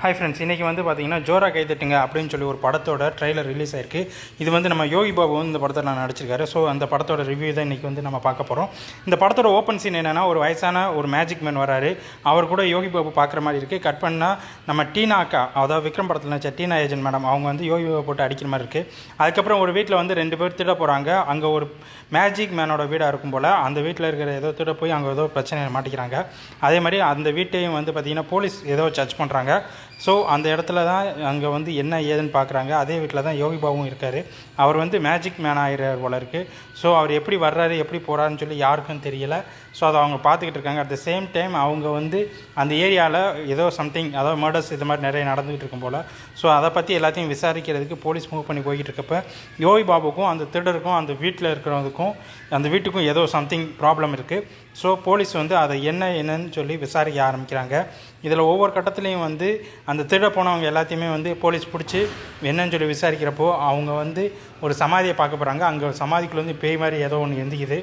Hi friends, இன்றைக்கி வந்து பார்த்தீங்கன்னா ஜோரா கைதட்டுங்க அப்படின்னு சொல்லி ஒரு படத்தோட ட்ரெய்லர் ரிலீஸ் ஆயிருக்கு. இது வந்து நம்ம யோகி பாபு வந்து இந்த படத்தை நான் நடிச்சிருக்காரு. ஸோ அந்த படத்தோட ரிவ்யூ தான் இன்றைக்கி வந்து நம்ம பார்க்க போகிறோம். இந்த படத்தோட ஓப்பன் சீன் என்னென்னா, ஒரு வயசான ஒரு மேஜிக் மேன் வராரு. அவர் கூட யோகி பாபு பார்க்குற மாதிரி இருக்குது. கட் பண்ணால் நம்ம டீனா அக்கா, அதாவது விக்ரம் படத்தில் நினச்ச டீனா ஏஜென்ட் மேடம், அவங்க வந்து யோகி பாபு போட்டு அடிக்கிற மாதிரி இருக்குது. அதுக்கப்புறம் ஒரு வீட்டில் வந்து 2 பேர் திட போகிறாங்க. அங்கே ஒரு மேஜிக் மேனோட வீடாக இருக்கும் போல் அந்த வீட்டில் இருக்கிற ஏதோ திட போய் அங்கே ஏதோ பிரச்சனையை மாட்டிக்கிறாங்க. அதே மாதிரி அந்த வீட்டையும் வந்து பார்த்திங்கன்னா போலீஸ் ஏதோ சர்ச் பண்ணுறாங்க. ஸோ அந்த இடத்துல தான் அங்கே வந்து என்ன ஏதுன்னு பார்க்குறாங்க. அதே வீட்டில் தான் யோகி பாபுவும் இருக்கார். அவர் வந்து மேஜிக் மேன் ஆகிறார் போல இருக்குது. ஸோ அவர் எப்படி வர்றாரு எப்படி போகிறாருன்னு சொல்லி யாருக்கும் தெரியலை. ஸோ அதை அவங்க பார்த்துக்கிட்டு இருக்காங்க. அட் த சேம் டைம் அவங்க வந்து அந்த ஏரியாவில் ஏதோ சம்திங், அதாவது மர்டர்ஸ் இது மாதிரி நிறைய நடந்துகிட்டு இருக்கும் போல். ஸோ அதை பற்றி எல்லாத்தையும் விசாரிக்கிறதுக்கு போலீஸ் மூவ் பண்ணி போய்கிட்டு இருக்கப்போ யோகி பாபுக்கும் அந்த திருடருக்கும் அந்த வீட்டில் இருக்கிறவங்களுக்கும் அந்த வீட்டுக்கும் ஏதோ சம்திங் ப்ராப்ளம் இருக்குது. ஸோ போலீஸ் வந்து அதை என்னன்னு சொல்லி விசாரிக்க ஆரம்பிக்கிறாங்க. இதில் ஒவ்வொரு கட்டத்துலேயும் வந்து அந்த திருட போனவங்க எல்லாத்தையுமே வந்து போலீஸ் பிடிச்சி என்னன்னு சொல்லி விசாரிக்கிறப்போ அவங்க வந்து ஒரு சமாதியை பார்க்க போகிறாங்க. அங்கே சமாதிக்குள்ளே வந்து பேய் மாதிரி ஏதோ ஒன்று எந்திக்குது.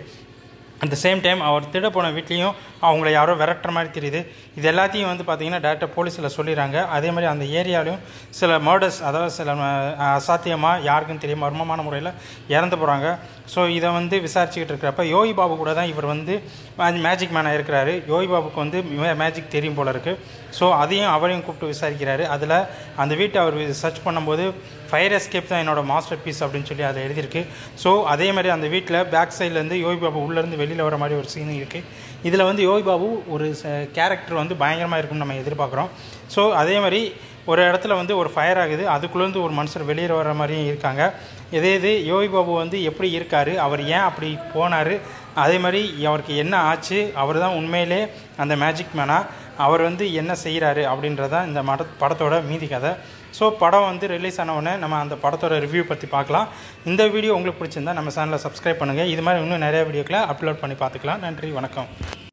அட் த சேம் டைம் அவர் திட போன வீட்லேயும் அவங்கள யாரோ விரட்டுற மாதிரி தெரியுது. இது எல்லாத்தையும் வந்து பார்த்திங்கன்னா டேரெக்டாக போலீஸில் சொல்லிடுறாங்க. அதே மாதிரி அந்த ஏரியாலையும் சில மர்டர்ஸ், அதாவது சில அசாத்தியமாக யாருக்கும் தெரியும் மர்மமான முறையில் இறந்து போகிறாங்க. ஸோ இதை வந்து விசாரிச்சுக்கிட்டு இருக்கிறப்ப யோகி பாபு கூட தான் இவர் வந்து மேஜிக் மேனாக இருக்கிறாரு. யோகி பாபுக்கு வந்து மேஜிக் தெரியும் போல இருக்குது. ஸோ அதையும் அவரையும் கூப்பிட்டு விசாரிக்கிறாரு. அதில் அந்த வீட்டை அவர் சர்ச் பண்ணும்போது ஃபயர் எஸ்கேப் தான் என்னோடய மாஸ்டர் பீஸ் அப்படின்னு சொல்லி அதை எழுதியிருக்கு. ஸோ அதே மாதிரி அந்த வீட்டில் பேக் சைட்லேருந்து யோகி பாபு உள்ளேருந்து வெளியில் வர மாதிரி ஒரு சீன் இருக்குது. இதில் வந்து யோகி பாபு ஒரு கேரக்டர் வந்து பயங்கரமாக இருக்கும்னு நம்ம எதிர்பார்க்குறோம். ஸோ அதே மாதிரி ஒரு இடத்துல வந்து ஒரு ஃபயர் ஆகுது. அதுக்குள்ளேருந்து ஒரு மனுஷர் வெளியில் வர மாதிரியும் இருக்காங்க. இது யோகி பாபு வந்து எப்படி இருக்கார், அவர் ஏன் அப்படி போனார், அதே மாதிரி அவருக்கு என்ன ஆச்சு, அவர் தான் உண்மையிலே அந்த மேஜிக் மேனாக, அவர் வந்து என்ன செய்கிறாரு அப்படின்றதான் இந்த படத்தோட மீதி கதை. ஸோ படம் வந்து ரிலீஸ் ஆனவுடனே நம்ம அந்த படத்தோட ரிவ்யூ பற்றி பார்க்கலாம். இந்த வீடியோ உங்களுக்கு பிடிச்சிருந்தா நம்ம சேனலை சப்ஸ்கிரைப் பண்ணுங்கள். இது மாதிரி இன்னும் நிறைய வீடியோக்களை அப்லோட் பண்ணி பார்த்துக்கலாம். நன்றி, வணக்கம்.